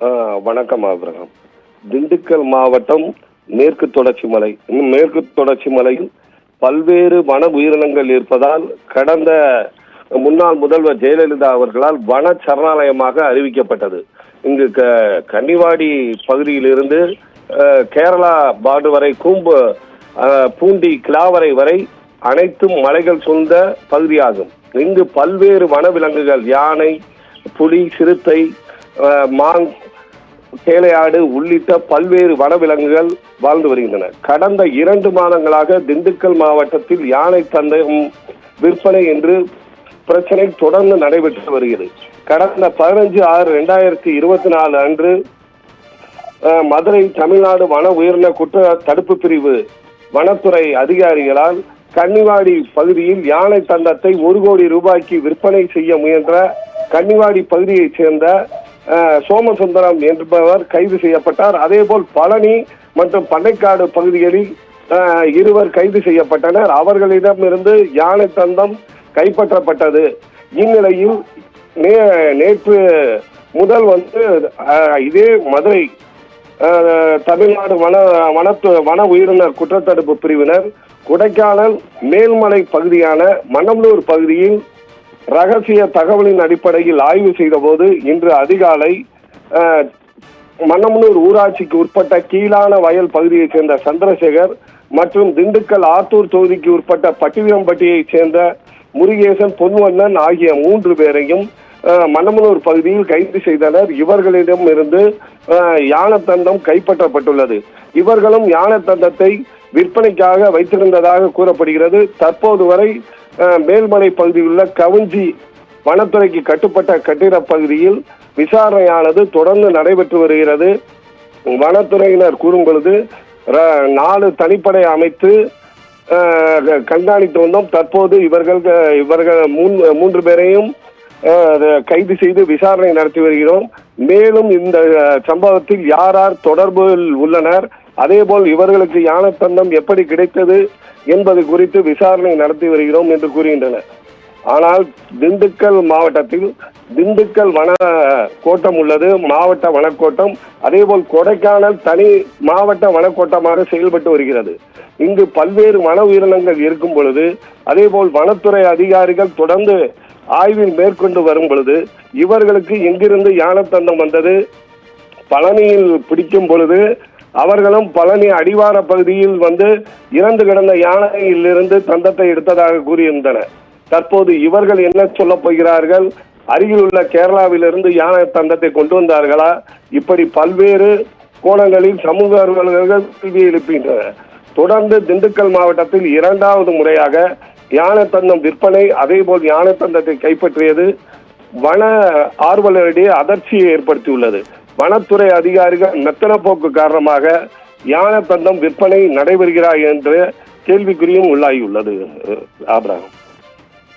வணக்கம் ஆபிரகாம். திண்டுக்கல் மாவட்டம் மேற்கு தொடர்ச்சி மலையில் பல்வேறு வன உயிரினங்கள் இருப்பதால் கடந்த முன்னாள் முதல்வர் ஜெயலலிதா அவர்களால் வன சரணாலயமாக அறிவிக்கப்பட்டது. இங்கு கன்னிவாடி பகுதியிலிருந்து கேரளா பார்டர் வரை பூண்டி கிளாவரை வரை அனைத்தும் மலைகள் சூழ்ந்த பகுதியாகும். இங்கு பல்வேறு வனவிலங்குகள் யானை, புலி, சிறுத்தை, கேளையாடு உள்ளிட்ட பல்வேறு வனவிலங்குகள் வாழ்ந்து வருகின்றன. கடந்த 2 மாதங்களாக திண்டுக்கல் மாவட்டத்தில் யானை தந்தம் விற்பனை என்று பிரச்சனை தொடர்ந்து நடைபெற்று வருகிறது. கடந்த 15/6/2024 அன்று மதுரை தமிழ்நாடு வன உயிரின குற்ற தடுப்பு பிரிவு வனத்துறை அதிகாரிகளால் கன்னிவாடி பகுதியில் யானை தந்தத்தை 1 கோடி ரூபாய்க்கு விற்பனை செய்ய முயன்ற கன்னிவாடி பகுதியைச் சேர்ந்த சோமசுந்தரம் என்பவர் கைது செய்யப்பட்டார். அதேபோல் பழனி மற்றும் பண்ணைக்காடு பகுதிகளில் 2 கைது செய்யப்பட்டனர். அவர்களிடமிருந்து யானை தந்தம் கைப்பற்றப்பட்டது. இந்நிலையில் நேற்று முதல் இதே மதுரை தமிழ்நாடு வன உயிரினர் குற்றத்தடுப்பு பிரிவினர் கொடைக்கானல் மேல்மலை பகுதியான மன்னம்லூர் பகுதியில் ரகசிய தகவலின் அடிப்படையில் ஆய்வு செய்த போது இன்று அதிகாலை மன்னம்லூர் ஊராட்சிக்கு உட்பட்ட கீழான வயல் பகுதியைச் சேர்ந்த சந்திரசேகர் மற்றும் திண்டுக்கல் ஆத்தூர் தொகுதிக்கு உட்பட்ட பட்டிவீரம்பட்டியைச் சேர்ந்த முருகேசன், பொன்வண்ணன் ஆகிய 3 பேரையும் மன்னமனூர் பகுதியில் கைது செய்தனர். இவர்களிடம் இருந்து யானை தந்தம் கைப்பற்றப்பட்டுள்ளது. இவர்களும் யானை தந்தத்தை விற்பனைக்காக வைத்திருந்ததாக கூறப்படுகிறது. தற்போது வரை மேல்மலை பகுதியில் உள்ள கவுஞ்சி வனத்துறைக்கு கட்டுப்பட்ட கட்டிட பகுதியில் விசாரணையானது தொடர்ந்து நடைபெற்று வருகிறது. வனத்துறையினர் கூறும் பொழுது 4 தனிப்படை அமைத்து கண்காணித்து வந்தோம். தற்போது இவர்கள் 3 பேரையும் கைது செய்து விசாரணை நடத்தி வருகிறோம். மேலும் இந்த சம்பவத்தில் யார் தொடர்பில் உள்ளனர், அதேபோல் இவர்களுக்கு யானை தந்தம் எப்படி கிடைத்தது என்பது குறித்து விசாரணை நடத்தி வருகிறோம் என்று கூறுகின்றனர். ஆனால் திண்டுக்கல் மாவட்டத்தில் திண்டுக்கல் வன கோட்டம் உள்ளது, மாவட்ட வனக்கோட்டம். அதேபோல் கொடைக்கானல் தனி மாவட்ட வனக்கோட்டமாக செயல்பட்டு வருகிறது. இங்கு பல்வேறு வன உயிரினங்கள் இருக்கும் பொழுது அதேபோல் வனத்துறை அதிகாரிகள் தொடர்ந்து ஆய்வில் மேற்கொண்டு வரும் பொழுது இவர்களுக்கு எங்கிருந்து யானை தந்தம் வந்தது, பழனியில் பிடிக்கும் பொழுது அவர்களும் பழனி அடிவார பகுதியில் இறந்து கிடந்த யானையிலிருந்து தந்தத்தை எடுத்ததாக கூறியிருந்தனர். தற்போது இவர்கள் என்ன சொல்ல போகிறார்கள், அருகில் உள்ள கேரளாவிலிருந்து யானை தந்தத்தை கொண்டு வந்தார்களா, இப்படி பல்வேறு கோணங்களில் சமூக ஆர்வலர்கள் கேள்வி எழுப்புகின்றனர். தொடர்ந்து திண்டுக்கல் மாவட்டத்தில் 2வது முறையாக யானை தந்தம் விற்பனை, அதேபோல் யானை தந்தத்தை கைப்பற்றியது வன ஆர்வலரிடையே அதிர்ச்சியை ஏற்படுத்தியுள்ளது. வனத்துறை அதிகாரிகள் மெத்தன போக்கு காரணமாக யானை தந்தம் விற்பனை நடைபெறுகிறாய் என்ற கேள்விக்குறியும் உள்ளாகியுள்ளது. ஆபிரகாம்.